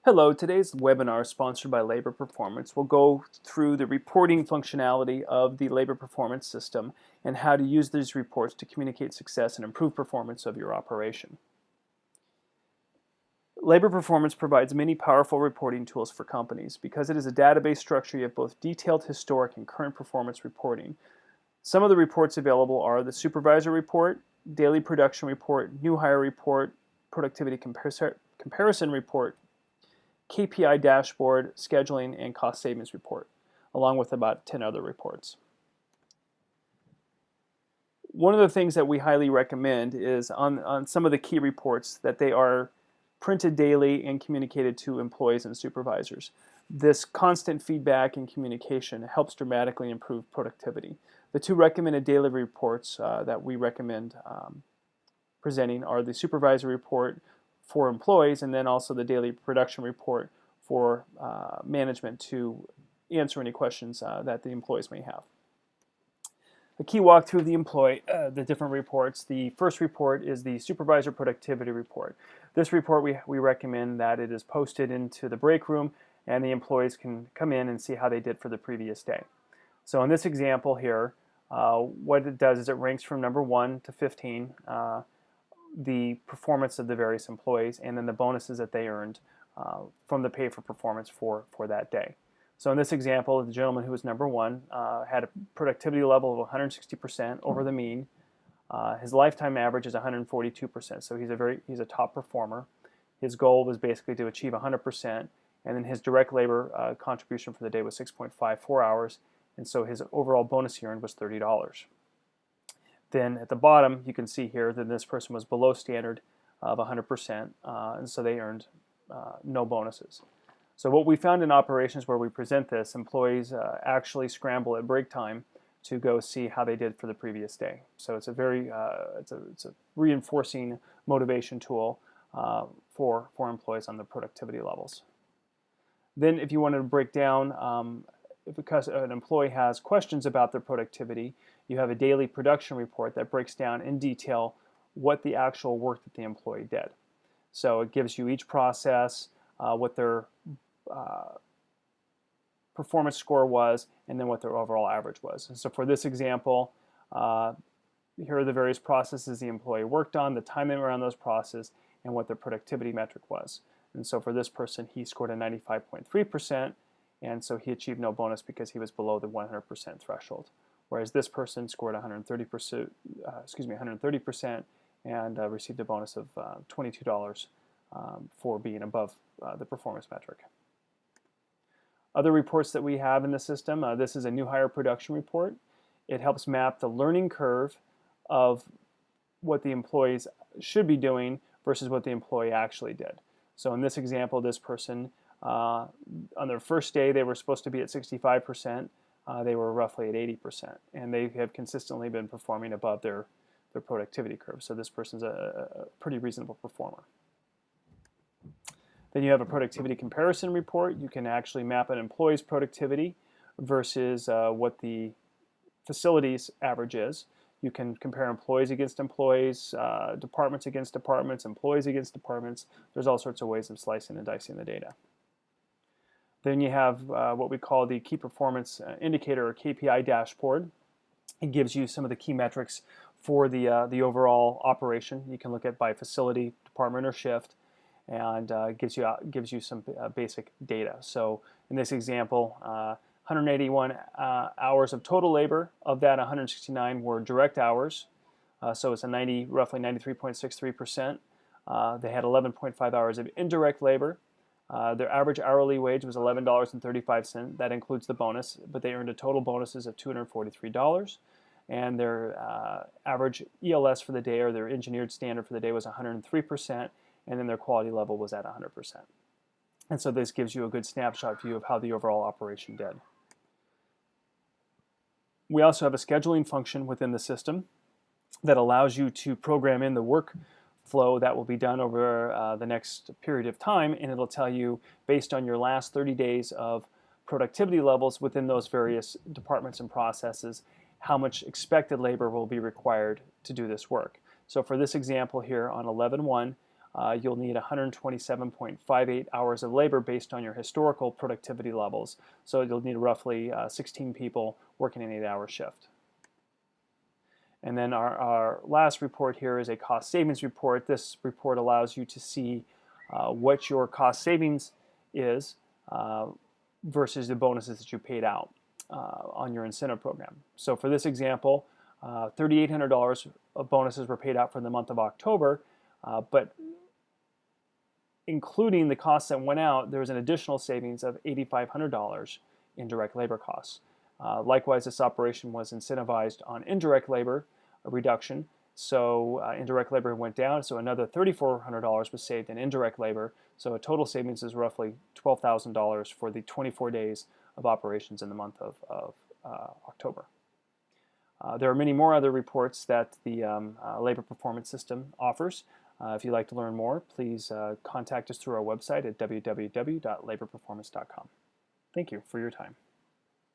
Hello, today's webinar sponsored by Labor Performance will go through the reporting functionality of the Labor Performance system and how to use these reports to communicate success and improve performance of your operation. Labor Performance provides many powerful reporting tools for companies. Because it is a database structure, you have both detailed, historic, and current performance reporting. Some of the reports available are the Supervisor Report, Daily Production Report, New Hire Report, Productivity Comparison Report, KPI dashboard, scheduling, and cost savings report, along with about 10 other reports. One of the things that we highly recommend is on some of the key reports that they are printed daily and communicated to employees and supervisors. This constant feedback and communication helps dramatically improve productivity. The two recommended daily reports that we recommend presenting are the Supervisor Report for employees, and then also the Daily Production Report for management to answer any questions that the employees may have. A key walkthrough of the different reports. The first report is the Supervisor Productivity Report. This report, we recommend that it is posted into the break room and the employees can come in and see how they did for the previous day. So in this example here, what it does is it ranks from number 1 to 15 the performance of the various employees and then the bonuses that they earned from the pay for performance for that day. So in this example, the gentleman who was number 1 had a productivity level of 160% over the mean. His lifetime average is 142%, so he's a top performer. His goal was basically to achieve 100%, and then his direct labor contribution for the day was 6.54 hours, and so his overall bonus he earned was $30. Then at the bottom, you can see here that this person was below standard of 100%, and so they earned no bonuses. So what we found in operations where we present this, employees actually scramble at break time to go see how they did for the previous day. So it's a very it's a reinforcing motivation tool for employees on the productivity levels. Then if you wanted to break down, because an employee has questions about their productivity, you have a daily production report that breaks down in detail what the actual work that the employee did. So it gives you each process, what their performance score was, and then what their overall average was. And so for this example, here are the various processes the employee worked on, the time they were on those processes, and what their productivity metric was. And so for this person, he scored a 95.3%, and so he achieved no bonus because he was below the 100% threshold. Whereas this person scored 130%, and received a bonus of $22 for being above the performance metric. Other reports that we have in the system, this is a new hire production report. It helps map the learning curve of what the employees should be doing versus what the employee actually did. So in this example, this person, on their first day, they were supposed to be at 65%. They were roughly at 80%, and they have consistently been performing above their productivity curve. So this person's a pretty reasonable performer. Then you have a productivity comparison report. You can actually map an employee's productivity versus what the facility's average is. You can compare employees against employees, departments against departments, employees against departments. There's all sorts of ways of slicing and dicing the data. Then you have what we call the Key Performance Indicator or KPI dashboard. It gives you some of the key metrics for the overall operation. You can look at by facility, department, or shift, and gives you some basic data. So in this example, 181 hours of total labor. Of that, 169 were direct hours. So it's a roughly 93.63%. They had 11.5 hours of indirect labor. Their average hourly wage was $11.35. That includes the bonus, but they earned a total bonuses of $243. And their average ELS for the day, or their engineered standard for the day, was 103%, and then their quality level was at 100%. And so this gives you a good snapshot view of how the overall operation did. We also have a scheduling function within the system that allows you to program in the workflow that will be done over the next period of time, and it'll tell you, based on your last 30 days of productivity levels within those various departments and processes, how much expected labor will be required to do this work. So for this example here on 11/1, you'll need 127.58 hours of labor based on your historical productivity levels. So you'll need roughly 16 people working an 8-hour shift. And then our last report here is a cost savings report. This report allows you to see what your cost savings is versus the bonuses that you paid out on your incentive program. So for this example, $3,800 of bonuses were paid out for the month of October, but including the costs that went out, there was an additional savings of $8,500 in direct labor costs. Likewise, this operation was incentivized on indirect labor reduction, so indirect labor went down, so another $3,400 was saved in indirect labor, so a total savings is roughly $12,000 for the 24 days of operations in the month of October. There are many more other reports that the labor performance system offers. If you'd like to learn more, please contact us through our website at www.laborperformance.com. Thank you for your time.